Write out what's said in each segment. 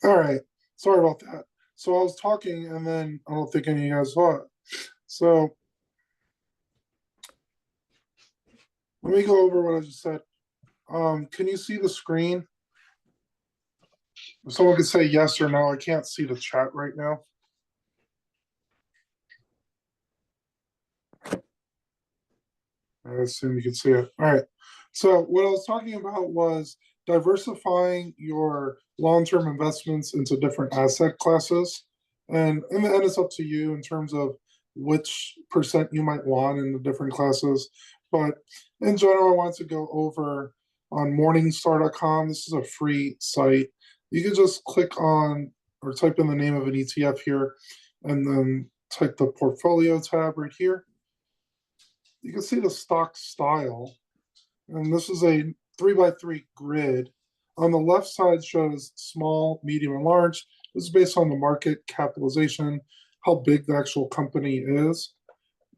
All right. Sorry about that. So I was talking and then I don't think any of you guys saw it. So let me go over what I just said. Can you see the screen? If someone could say yes or no, I can't see the chat right now. I assume you can see it. All right. So what I was talking about was diversifying your long-term investments into different asset classes. And in the end, it's up to you in terms of which percent you might want in the different classes. But in general, I want to go over on morningstar.com. This is a free site. You can just click on or type in the name of an ETF here and then type the portfolio tab right here. You can see the stock style, and this is a 3x3 grid. On the left side shows small, medium, and large. This is based on the market capitalization, how big the actual company is.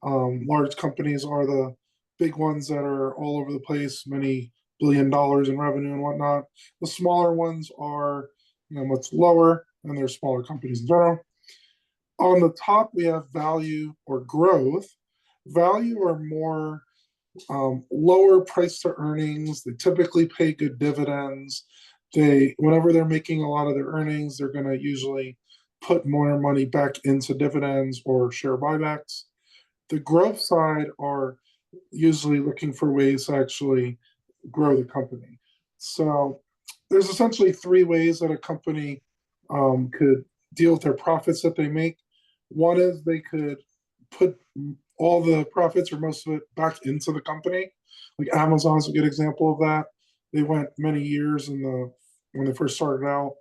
Large companies are the big ones that are all over the place, many $1 billion in revenue and whatnot. The smaller ones are much lower, and they're smaller companies in general. On the top, we have value or growth. Value are more lower price to earnings. They typically pay good dividends. Whenever they're making a lot of their earnings, they're going to usually put more money back into dividends or share buybacks. The growth side are usually looking for ways to actually grow the company. So there's essentially three ways that a company could deal with their profits that they make. One is they could put all the profits or most of it back into the company. Like Amazon's a good example of that. They went many years when they first started out,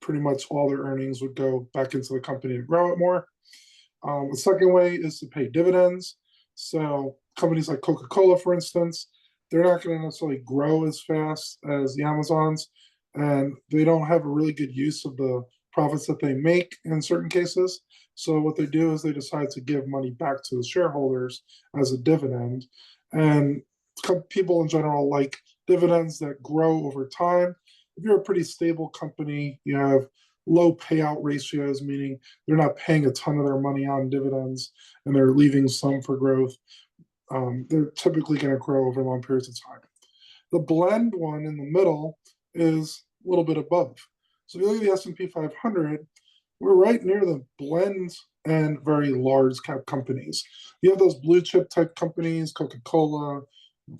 pretty much all their earnings would go back into the company to grow it more. The second way is to pay dividends. So companies like Coca-Cola, for instance, they're not going to necessarily grow as fast as the Amazons, and they don't have a really good use of the profits that they make in certain cases. So what they do is they decide to give money back to the shareholders as a dividend. And people in general like dividends that grow over time. If you're a pretty stable company, you have low payout ratios, meaning they're not paying a ton of their money on dividends and they're leaving some for growth. They're typically going to grow over long periods of time. The blend one in the middle is a little bit above. So if you look at the S&P 500, we're right near the blend and very large cap companies. You have those blue chip type companies, Coca-Cola,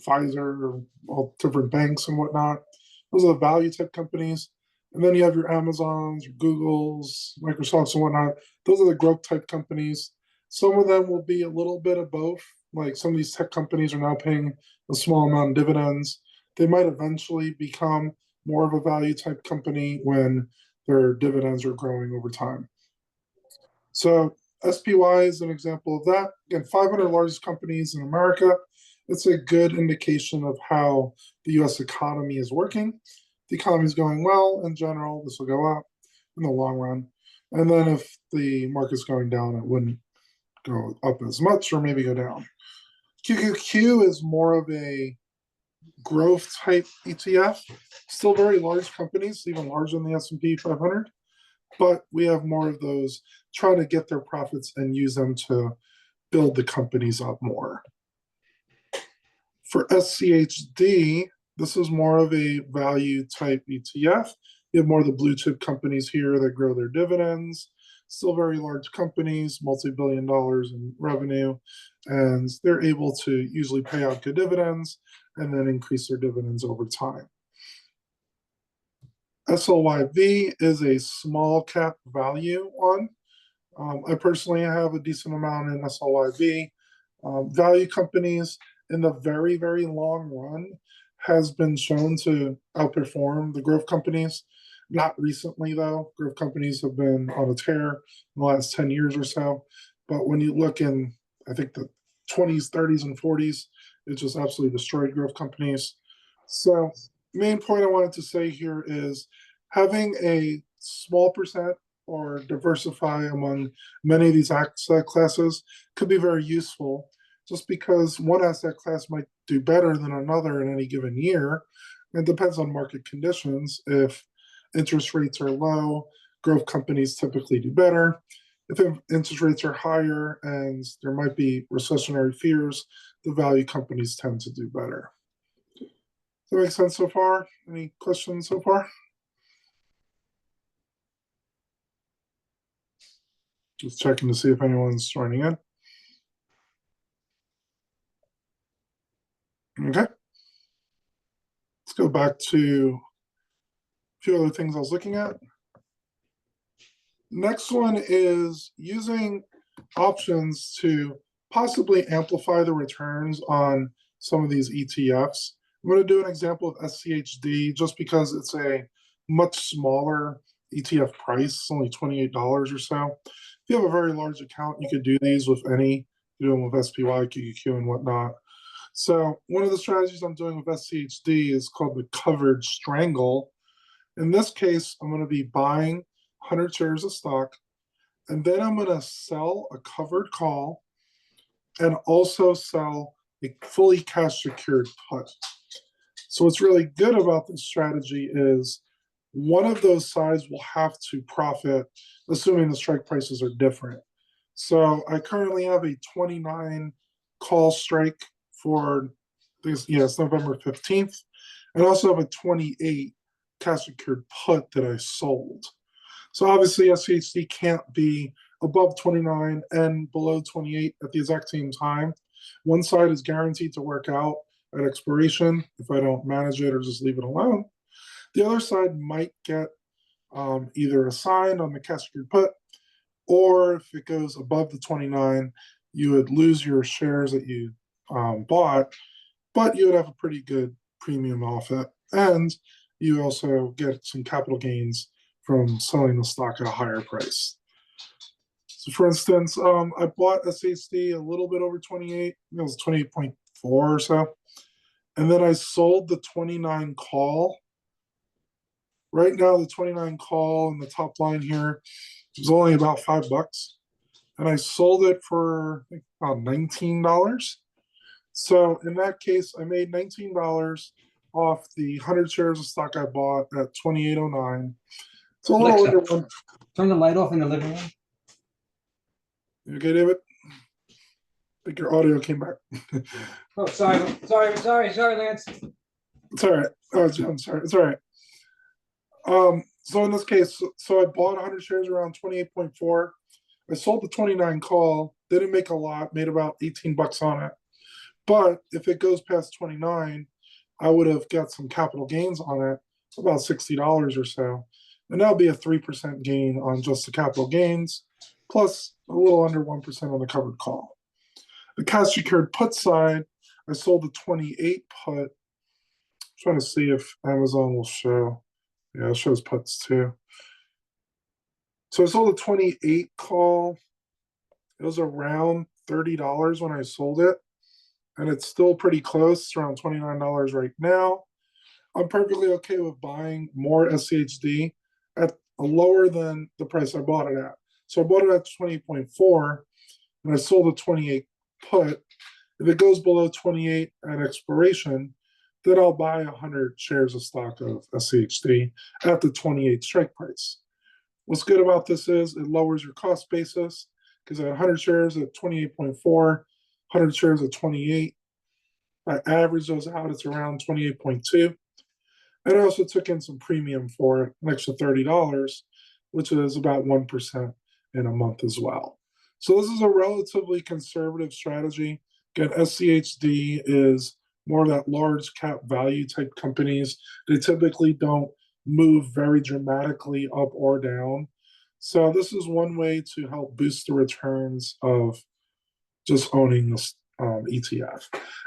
Pfizer, all different banks and whatnot. Those are the value type companies. And then you have your Amazons, your Googles, Microsofts and whatnot. Those are the growth type companies. Some of them will be a little bit of both. Like some of these tech companies are now paying a small amount of dividends. They might eventually become more of a value type company when their dividends are growing over time. So SPY is an example of that. Again, 500 largest companies in America. It's a good indication of how the US economy is working. If the economy is going well in general, this will go up in the long run. And then if the market's going down, it wouldn't go up as much or maybe go down. QQQ is more of a growth type ETF. Still very large companies, even larger than the S&P 500, but we have more of those trying to get their profits and use them to build the companies up more. For SCHD, this is more of a value type ETF. You have more of the blue chip companies here that grow their dividends. Still very large companies, multi-billion dollars in revenue, and they're able to usually pay out good dividends and then increase their dividends over time. SLYV is a small cap value one. I personally have a decent amount in SLYV. Value companies in the very, very long run has been shown to outperform the growth companies. Not recently, though. Growth companies have been on a tear in the last 10 years or so. But when you look in, I think, the 20s, 30s, and 40s, it just absolutely destroyed growth companies. So main point I wanted to say here is having a small percent or diversify among many of these asset classes could be very useful, just because one asset class might do better than another in any given year. It depends on market conditions. If interest rates are low, growth companies typically do better. If interest rates are higher and there might be recessionary fears, the value companies tend to do better. Does that make sense so far? Any questions so far? Just checking to see if anyone's joining in. Okay. Let's go back to a few other things I was looking at. Next one is using options to possibly amplify the returns on some of these ETFs. I'm going to do an example of SCHD just because it's a much smaller ETF price. It's only $28 or so. If you have a very large account, you could do these with any, you do them with SPY, QQQ, and whatnot. So one of the strategies I'm doing with SCHD is called the covered strangle. In this case, I'm going to be buying 100 shares of stock, and then I'm going to sell a covered call and also sell a fully cash secured put. So what's really good about this strategy is one of those sides will have to profit, assuming the strike prices are different. So I currently have a 29 call strike for this, yes, November 15th, and also have a 28 cash secured put that I sold. So obviously SCHD can't be above 29 and below 28 at the exact same time. One side is guaranteed to work out at expiration if I don't manage it or just leave it alone. The other side might get either assigned on the cash secured put, or if it goes above the 29, you would lose your shares that you bought, but you would have a pretty good premium off it. And you also get some capital gains from selling the stock at a higher price. So for instance, I bought SCHD a little bit over 28, it was 28.4 or so. And then I sold the 29 call. Right now, the 29 call in the top line here is only about $5. And I sold it for I think about $19. So in that case, I made $19 off the 100 shares of stock I bought at 28.09. It's a little Alexa, under one. turn the light off in the living room. You okay, David? I think your audio came back. Oh, sorry, Lance. It's all right. Oh, I'm sorry. It's all right. So in this case, so I bought 100 shares around 28.4. I sold the 29 call, didn't make a lot, made about $18 on it. But if it goes past 29, I would have got some capital gains on it, about $60 or so. And that'll be a 3% gain on just the capital gains, plus a little under 1% on the covered call. The cash secured put side, I sold the 28 put. I'm trying to see if Amazon will show. Yeah, it shows puts too. So I sold the 28 call. It was around $30 when I sold it. And it's still pretty close, it's around $29 right now. I'm perfectly okay with buying more SCHD at a lower than the price I bought it at. So I bought it at 20.4 and I sold a 28 put. If it goes below 28 at expiration, then I'll buy 100 shares of stock of SCHD at the 28 strike price. What's good about this is it lowers your cost basis because at 100 shares at 28.4, 100 shares at 28, I average those out, it's around 28.2. And I also took in some premium for it, an extra $30, which is about 1% in a month as well. So this is a relatively conservative strategy. Again, SCHD is more of that large cap value type companies. They typically don't move very dramatically up or down. So this is one way to help boost the returns of just owning this ETF.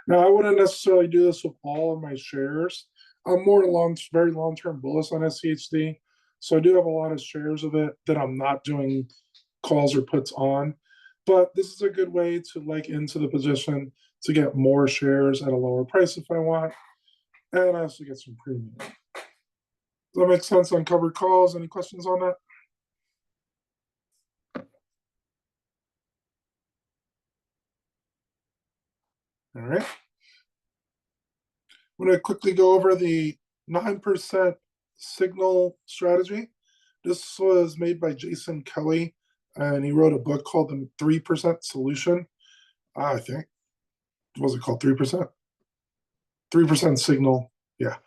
Now, I wouldn't necessarily do this with all of my shares. I'm more very long-term bullish on SCHD. So I do have a lot of shares of it that I'm not doing calls or puts on. But this is a good way to like into the position to get more shares at a lower price if I want. And I also get some premium. Does that make sense on covered calls? Any questions on that? All right. I'm going to quickly go over the 9% signal strategy. This was made by Jason Kelly, and he wrote a book called The 3% Solution. I think. What was it called? 3%? 3% signal. Yeah.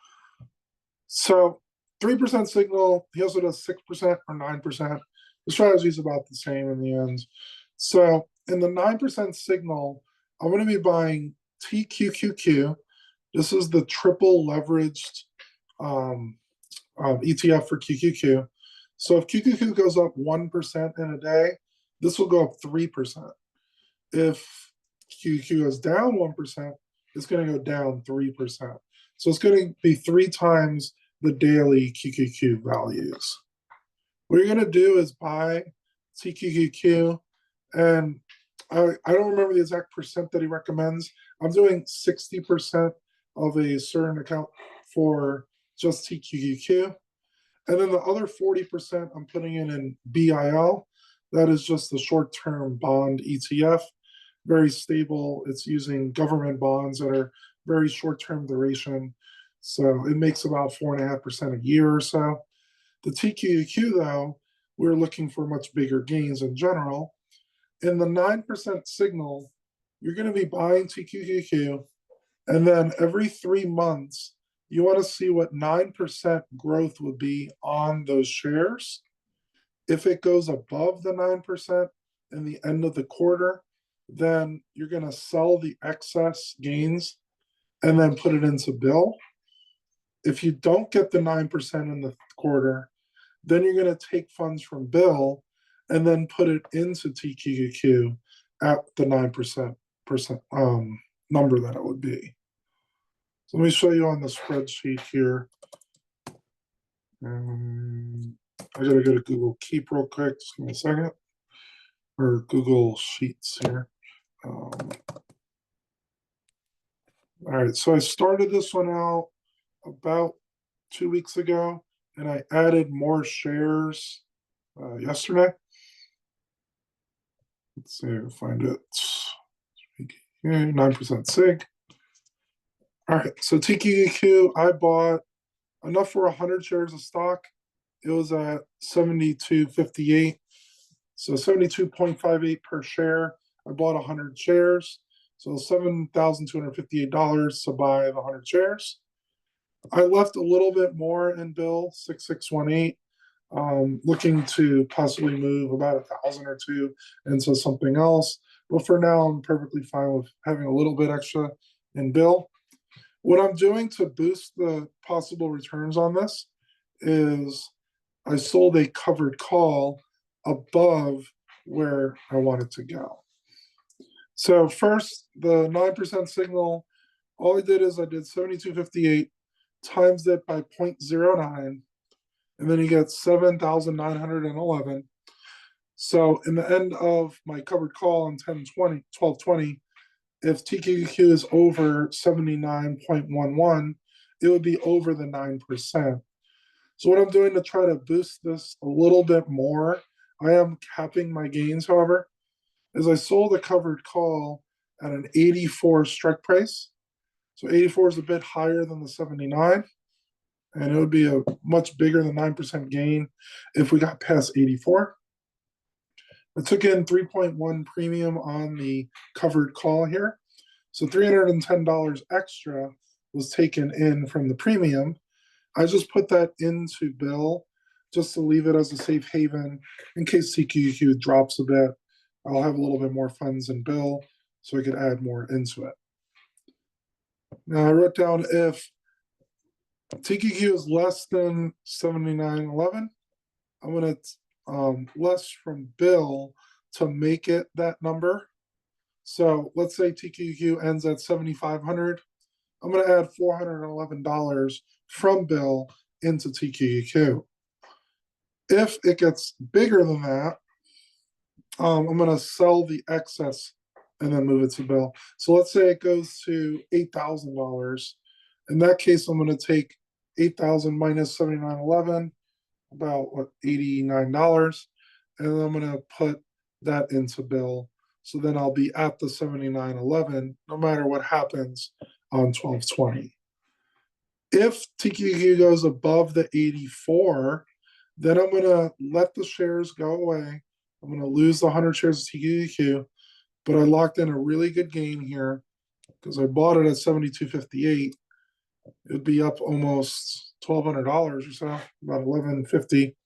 So 3% signal, he also does 6% or 9%. The strategy is about the same in the end. So in the 9% signal, I'm going to be buying TQQQ. This is the triple leveraged ETF for QQQ. So if QQQ goes up 1% in a day, this will go up 3%. If QQQ goes down 1%, it's going to go down 3%. So it's going to be 3 times the daily QQQ values. What you're going to do is buy TQQQ, and I don't remember the exact percent that he recommends. I'm doing 60% of a certain account for just TQQQ. And then the other 40% I'm putting in BIL. That is just the short-term bond ETF, very stable. It's using government bonds that are very short-term duration. So it makes about 4.5% a year or so. The TQQQ, though, we're looking for much bigger gains in general. In the 9% signal, you're going to be buying TQQQ, and then every 3 months, you want to see what 9% growth would be on those shares. If it goes above the 9% in the end of the quarter, then you're going to sell the excess gains and then put it into BIL. If you don't get the 9% in the quarter, then you're going to take funds from BIL and then put it into TQQQ at the 9% number that it would be. So let me show you on the spreadsheet here. I gotta go to Google Keep real quick. Just give me a second. Or Google Sheets here. All right, so I started this one out about 2 weeks ago, and I added more shares yesterday. Let's see if I can find it. 9% SIG. All right, so TQQQ, I bought enough for 100 shares of stock. It was at 72.58, so 72.58 per share. I bought 100 shares, so $7,258 to buy the 100 shares. I left a little bit more in BIL 6618, looking to possibly move about 1,000 or two into something else. But for now, I'm perfectly fine with having a little bit extra in BIL. What I'm doing to boost the possible returns on this is I sold a covered call above where I want it to go. So first, the 9% signal, all I did is I did 72.58 times it by 0.09, and then you get 7,911. So in the end of my covered call on 12/20, if TQQQ is over 79.11, it would be over the 9%. So what I'm doing to try to boost this a little bit more, I am capping my gains, however, is I sold a covered call at an 84 strike price. So 84 is a bit higher than the 79, and it would be a much bigger than 9% gain if we got past 84. I took in 3.1 premium on the covered call here. So $310 extra was taken in from the premium. I just put that into BIL just to leave it as a safe haven in case TQQQ drops a bit. I'll have a little bit more funds in BIL so I could add more into it. Now I wrote down if TQQ is less than 79.11, I'm going to less from BIL to make it that number. So let's say TQQ ends at 7,500. I'm going to add $411 from BIL into TQQ. If it gets bigger than that, I'm going to sell the excess and then move it to BIL. So let's say it goes to $8,000. In that case, I'm going to take 8,000 minus 79.11, about what, $89, and then I'm going to put that into BIL. So then I'll be at the 79.11 no matter what happens on 12/20. If TQQ goes above the 84, then I'm gonna let the shares go away. I'm gonna lose the 100 shares of TQQ, but I locked in a really good gain here because I bought it at 72.58. It'd be up almost $1,200 or so, about 1150,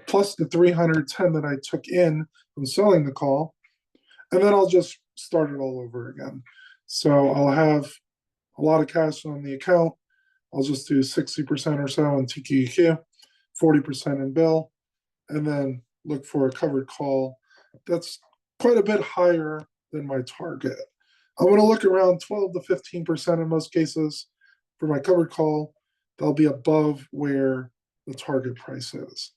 plus the 310 that I took in from selling the call, and then I'll just start it all over again. So I'll have a lot of cash on the account. I'll just do 60% or so in TQQ, 40% in bill, and then look for a covered call that's quite a bit higher than my target. I'm going to look around 12 to 15% in most cases for my covered call. They'll be above where the target price is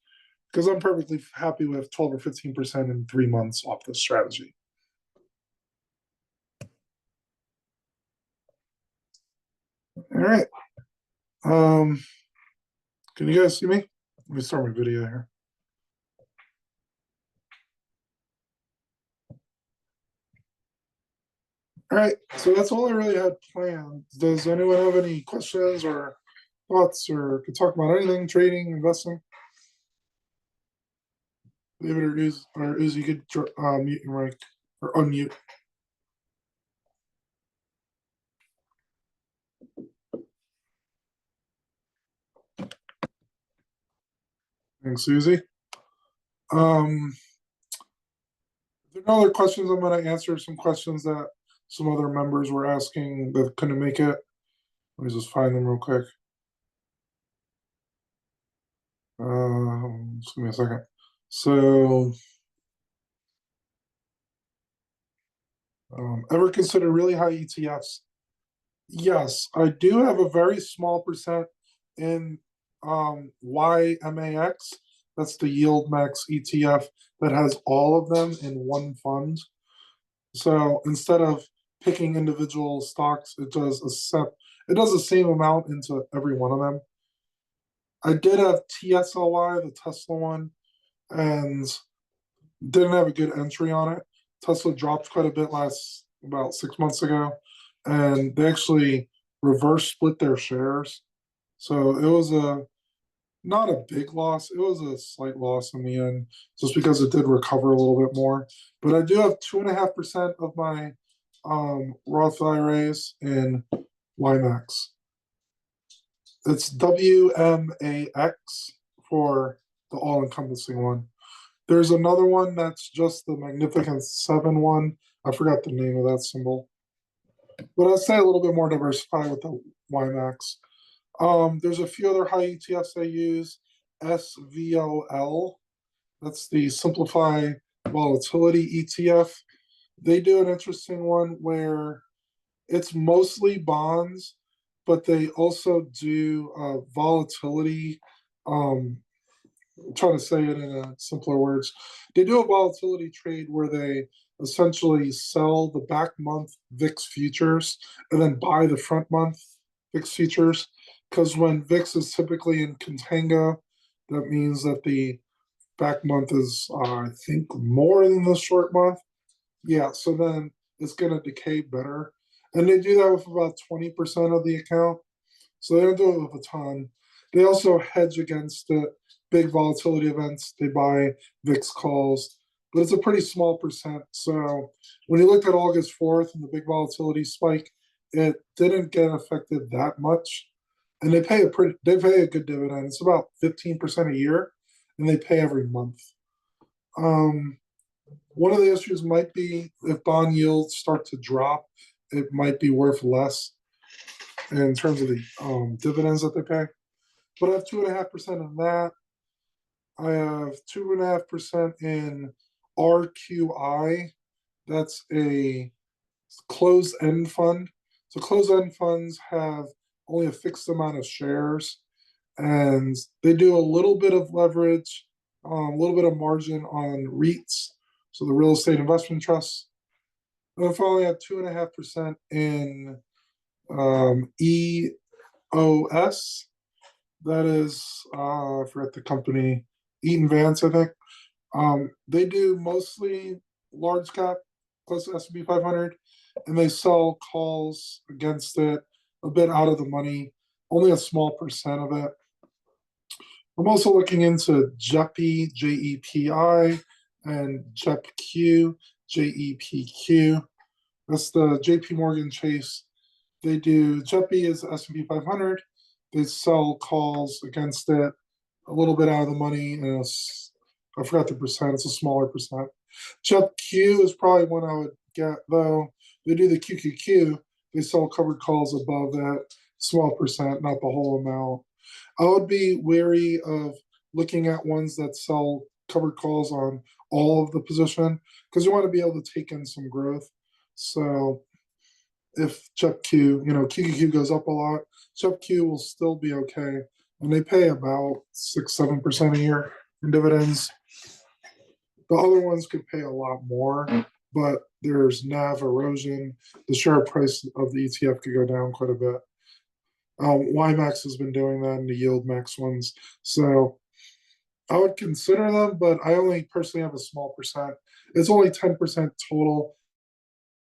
because I'm perfectly happy with 12 or 15% in 3 months off this strategy. All right. Can you guys see me? Let me start my video here. All right, so that's all I really had planned. Does anyone have any questions or thoughts or could talk about anything, trading, investing? David or Uzi, you could mute your mic or unmute. Thanks, Susie. If there are no other questions, I'm going to answer some questions that some other members were asking that couldn't make it. Let me just find them real quick. Just give me a second. So, ever consider really high ETFs? Yes, I do have a very small percent in YMAX. That's the Yield Max ETF that has all of them in one fund. So instead of picking individual stocks, it does the same amount into every one of them. I did have TSLY, the Tesla one, and didn't have a good entry on it. Tesla dropped quite a bit about 6 months ago, and they actually reverse split their shares. So it was not a big loss. It was a slight loss in the end, just because it did recover a little bit more. But I do have 2.5% of my Roth IRAs in YMAX. It's WMAX for the all-encompassing one. There's another one that's just the Magnificent Seven one. I forgot the name of that symbol. But I'd say a little bit more diversified with the YMAX. There's a few other high ETFs I use. SVOL, that's the Simplify Volatility ETF. They do an interesting one where it's mostly bonds, but they also do volatility. I'm trying to say it in simpler words. They do a volatility trade where they essentially sell the back month VIX futures and then buy the front month VIX futures. Because when VIX is typically in contango, that means that the back month is, I think, more than the short month. Yeah, so then it's going to decay better. And they do that with about 20% of the account. So they don't do it with a ton. They also hedge against the big volatility events. They buy VIX calls, but it's a pretty small percent. So when you looked at August 4th and the big volatility spike, it didn't get affected that much. And they pay a good dividend. It's about 15% a year, and they pay every month. One of the issues might be if bond yields start to drop, it might be worth less in terms of the dividends that they pay. But I have 2.5% in that. I have 2.5% in RQI. That's a closed-end fund. So closed-end funds have only a fixed amount of shares, and they do a little bit of leverage, a little bit of margin on REITs, so the real estate investment trusts. And then finally, I have 2.5% in EOS. That is, I forgot the company, Eaton Vance, I think. They do mostly large cap, close to S&P 500, and they sell calls against it, a bit out of the money. only a small percent of it. I'm also looking into JEPI, JEPI, and JEPQ, JEPQ. That's the JP Morgan Chase. They do JEPI is S&P 500. They sell calls against it a little bit out of the money, and I forgot the percent. It's a smaller percent. JEPQ is probably one I would get though. They do the QQQ. They sell covered calls above that small percent, not the whole amount. I would be wary of looking at ones that sell covered calls on all of the position because you want to be able to take in some growth. So if JEPQ, QQQ goes up a lot, JEPQ will still be okay. And they pay about 6-7% a year in dividends. The other ones could pay a lot more, but there's NAV erosion. The share price of the ETF could go down quite a bit. YMAX has been doing that in the yield max ones. So I would consider them, but I only personally have a small percent. It's only 10% total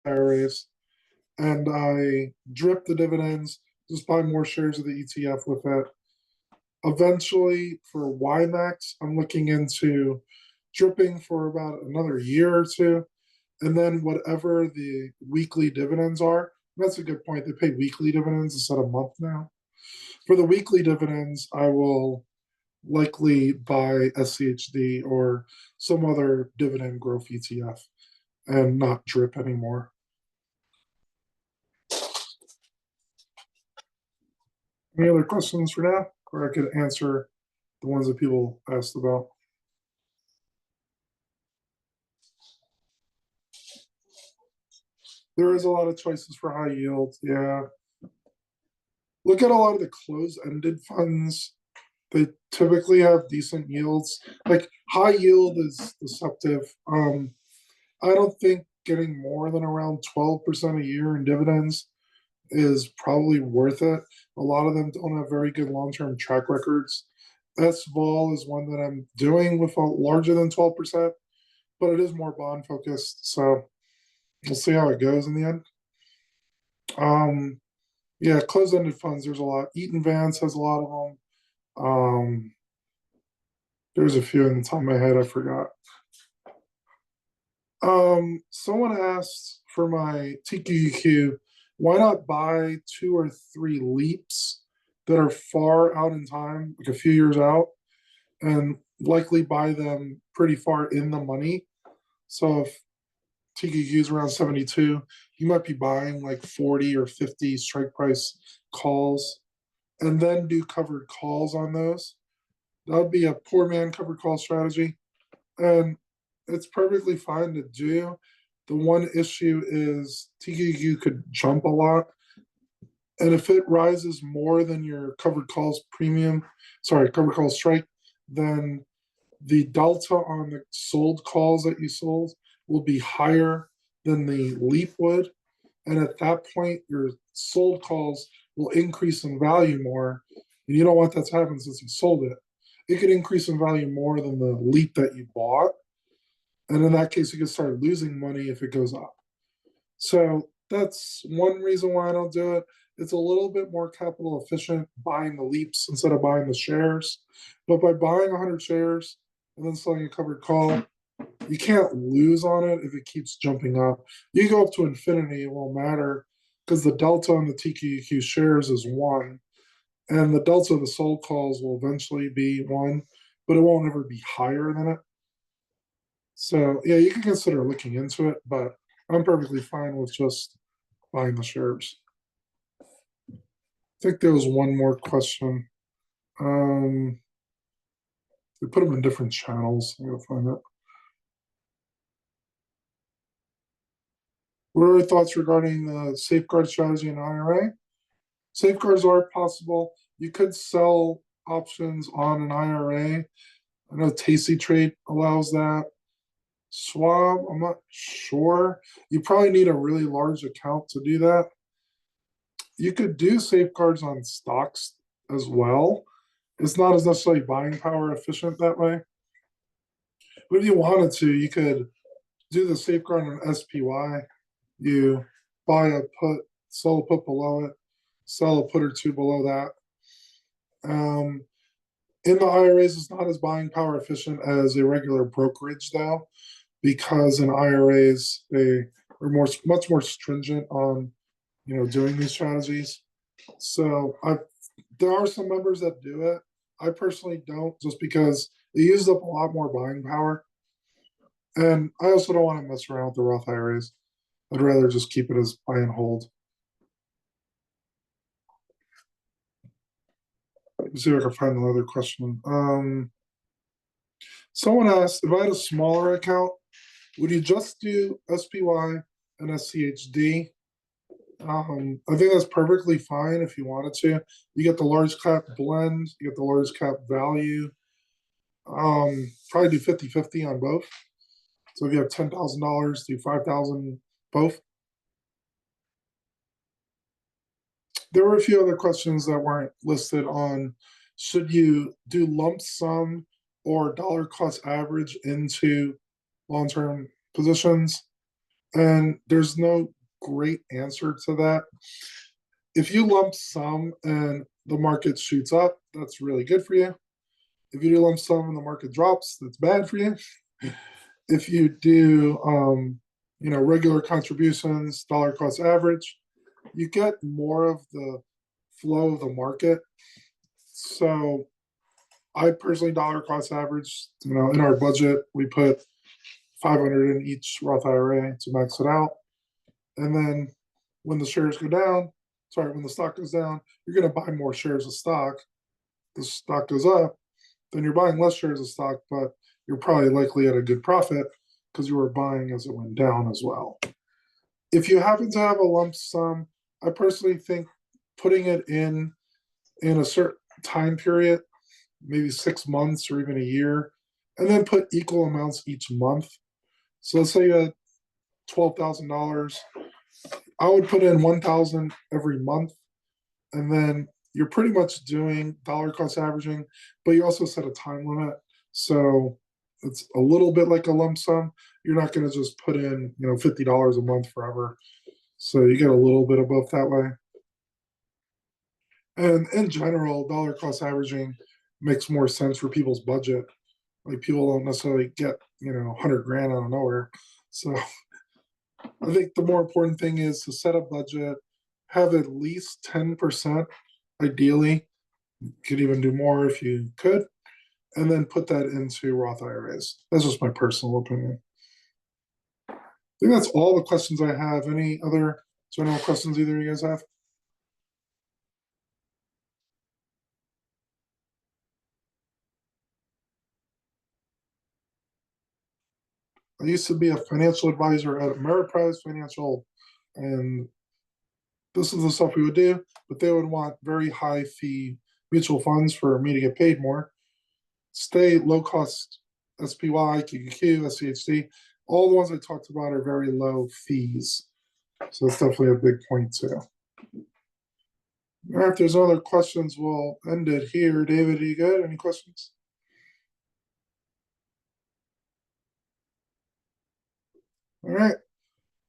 IRAs. And I drip the dividends, just buy more shares of the ETF with it. Eventually, for YMAX, I'm looking into dripping for about another year or two. And then whatever the weekly dividends are, that's a good point. They pay weekly dividends instead of month now. For the weekly dividends, I will likely buy SCHD or some other dividend growth ETF and not drip anymore. Any other questions for now? Or I could answer the ones that people asked about. There is a lot of choices for high yield. Yeah. Look at a lot of the closed-ended funds. They typically have decent yields. Like high yield is deceptive. I don't think getting more than around 12% a year in dividends is probably worth it. A lot of them don't have very good long-term track records. SVOL is one that I'm doing with a larger than 12%, but it is more bond focused. So we'll see how it goes in the end. Yeah, closed-ended funds, there's a lot. Eaton Vance has a lot of them. There's a few in the top of my head, I forgot. Someone asked for my TQQQ, why not buy 2 or 3 leaps that are far out in time, like a few years out, and likely buy them pretty far in the money. So if TQQ is around 72, you might be buying like 40 or 50 strike price calls and then do covered calls on those. That would be a poor man covered call strategy. And it's perfectly fine to do. The one issue is TQQ could jump a lot. And if it rises more than your covered calls covered call strike, then the delta on the sold calls that you sold will be higher than the leap would. And at that point, your sold calls will increase in value more. And you don't want that to happen since you sold it. It could increase in value more than the leap that you bought. And in that case, you can start losing money if it goes up. So that's one reason why I don't do it. It's a little bit more capital efficient buying the leaps instead of buying the shares. But by buying 100 shares and then selling a covered call, you can't lose on it if it keeps jumping up. You go up to infinity, it won't matter because the delta on the TQQ shares is 1. And the delta of the sold calls will eventually be 1, but it won't ever be higher than it. So yeah, you can consider looking into it, but I'm perfectly fine with just buying the shares. I think there was one more question. They put them in different channels. I'm gonna find it. What are your thoughts regarding the safeguard strategy in IRA? Safeguards are possible. You could sell options on an IRA. I know Tasty Trade allows that. Schwab, I'm not sure. You probably need a really large account to do that. You could do safeguards on stocks as well. It's not as necessarily buying power efficient that way. But if you wanted to, you could do the safeguard on SPY. You buy a put, sell a put below it, sell a put or two below that, In the IRAs, it's not as buying power efficient as a regular brokerage though, because in IRAs, they are much more stringent on, doing these strategies. So there are some members that do it. I personally don't, just because it uses up a lot more buying power. And I also don't want to mess around with the Roth IRAs. I'd rather just keep it as buy and hold. Let's see if I can find another question. Someone asked, if I had a smaller account, would you just do SPY and SCHD? I think that's perfectly fine if you wanted to. You get the large cap blend, you get the large cap value. Probably do 50-50 on both. So if you have $10,000, do 5,000 both. There were a few other questions that weren't listed on, should you do lump sum or dollar cost average into long-term positions? And there's no great answer to that. If you lump sum and the market shoots up, that's really good for you. If you do lump sum and the market drops, that's bad for you. If you do, regular contributions, dollar cost average, you get more of the flow of the market. So I personally dollar cost average, in our budget, we put 500 in each Roth IRA to max it out. And then when the shares go down, when the stock goes down, you're going to buy more shares of stock. The stock goes up, then you're buying less shares of stock, but you're probably likely at a good profit because you were buying as it went down as well. If you happen to have a lump sum, I personally think putting it in a certain time period, maybe 6 months or even a year, and then put equal amounts each month. So let's say you had $12,000. I would put in 1,000 every month, and then you're pretty much doing dollar cost averaging, but you also set a time limit. So it's a little bit like a lump sum. You're not going to just put in, $50 a month forever. So you get a little bit of both that way. And in general, dollar cost averaging makes more sense for people's budget. Like people don't necessarily get, 100 grand out of nowhere. So I think the more important thing is to set a budget, have at least 10%, ideally. You could even do more if you could, and then put that into Roth IRAs. That's just my personal opinion. I think that's all the questions I have. Any other general questions either of you guys have? I used to be a financial advisor at Ameriprise Financial, and this is the stuff we would do, but they would want very high fee mutual funds for me to get paid more. Stay low cost SPY, QQQ, SCHD. All the ones I talked about are very low fees. So that's definitely a big point too. All right, if there's no other questions, we'll end it here. David, are you good? Any questions? All right.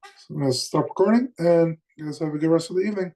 So I'm going to stop recording, and you guys have a good rest of the evening.